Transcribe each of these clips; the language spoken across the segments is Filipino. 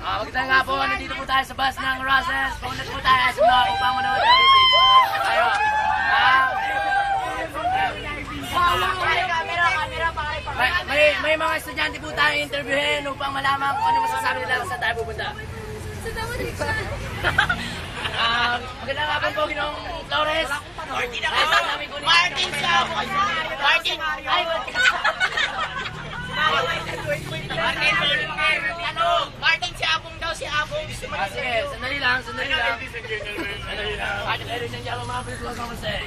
Magandang nga po, nandito po tayo sa bus ng Roses. Pumunta po tayo sa mga upang manood ng music. Ayo. May mga estudyante po tayo interviewin upang malaman kung ano masasabi nila kung saan tayo pupunta. Magandang nga po, Ginong Flores. Martin ako! Martin siya! Martin! Ay, Martin si Abong daw, si Abong. Sige, sandali lang. Ladies and gentlemen, please welcome to say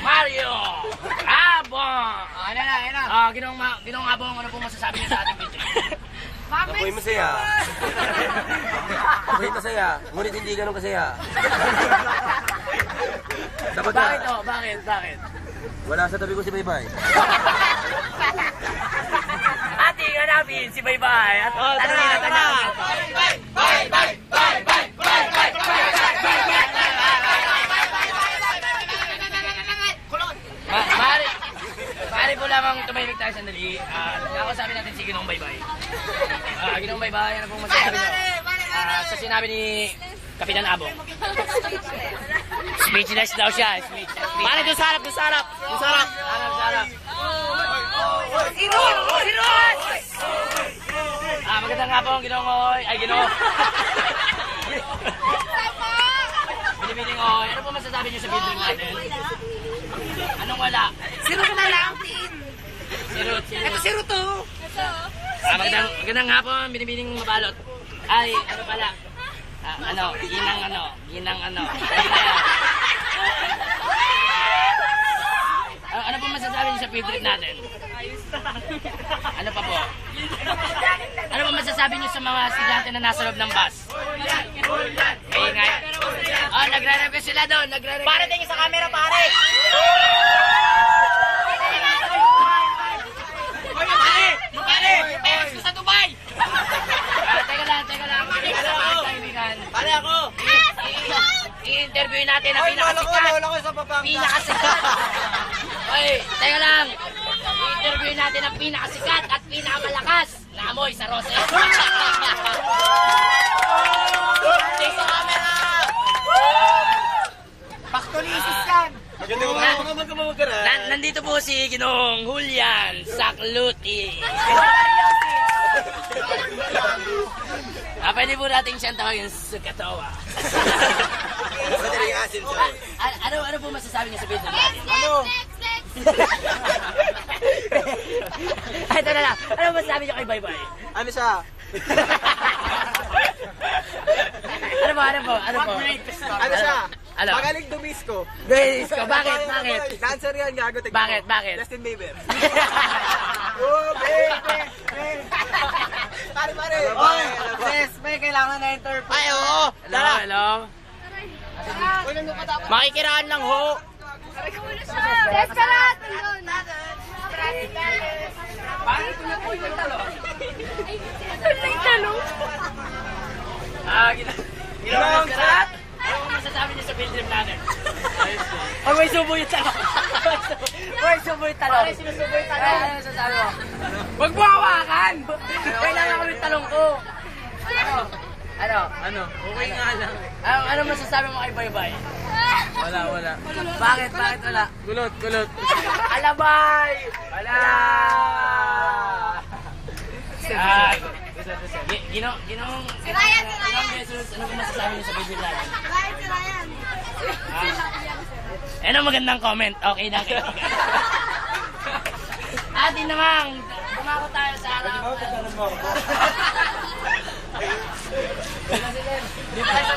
Mario Abong. Ano na? Ginong Abong, ano po masasabi niyo sa ating video? Ako'y masaya. Ako'y masaya. Ngunit hindi ganun kasaya. Bakit to? Bakit? Wala sa tabi ko si Baybay. Ating hanapin si Baybay. At tanongin natin na. Baybay! Maaari po lamang tumahimik tayo sandali. Nakasabi natin si Ginong Baybay. Ginong Baybay, ano pong masasabi nyo? Sa sinabi ni Kapitan Abong. Speechless daw siya. Pare, doon sa harap. Sirot! Magandang nga po ang Ginong Oy. Ay, Ginong. Binibining Oy. Ano po masasabi niyo sa video natin? Anong wala? Sirot na lang, Tin. Sirot. Ito sirot to. Magandang hapon, binibining mabalot. Ay, ano pala? Ginang ano. Ano po masasabi niyo sa field trip natin? Ano pa po? Ano po masasabi niyo sa mga estudyante na nasa loob ng bus? Nagre-request sila doon. Pare, tingin sa camera, pare. Pare, sa Dubai. Teka lang. Pare ako. I-interview natin ang pinakasikat. Oy, teka lang. I-interview natin ang pinakasikat at pinakamalakas na amoy sa Roses. Tingin sa camera. Paktulisis yan. Nandito po si Ginong Julian Sakluti. Pwede po natin siyang tawagin Sukatawa. Ano po masasabi niyo sa video natin? Ito na lang. Ano masasabi niyo kay Baybay? Ano siya? Ano po? Ano siya? Ano? Magaling dumisko. Bakit? Dancer yan, gago. Bakit? Justin Bieber. Oh, baby. Pare. May kailangan na interview. Ay, oo. Hello. Makikiraan lang ho. Desperat! Paano ko na po yung talong? Yung talong? Ginawang salat? Ano mo masasabi niyo sa field trip natin? May subo yung talong. May subo yung talong. Ano masasabi mo? Huwag mo hawakan! Kailangan ko yung talong ko. Ano? Okay nga lang. Ano masasabi mo kay Baybay? Wala. Bakit wala? Kulot. Alabay! Wala! Ginong Jesus, ano kung masasabi niyo sa video natin? Ano magandang comment? Okay na. Atin naman, bumako tayo sa harap. Dito tayo sa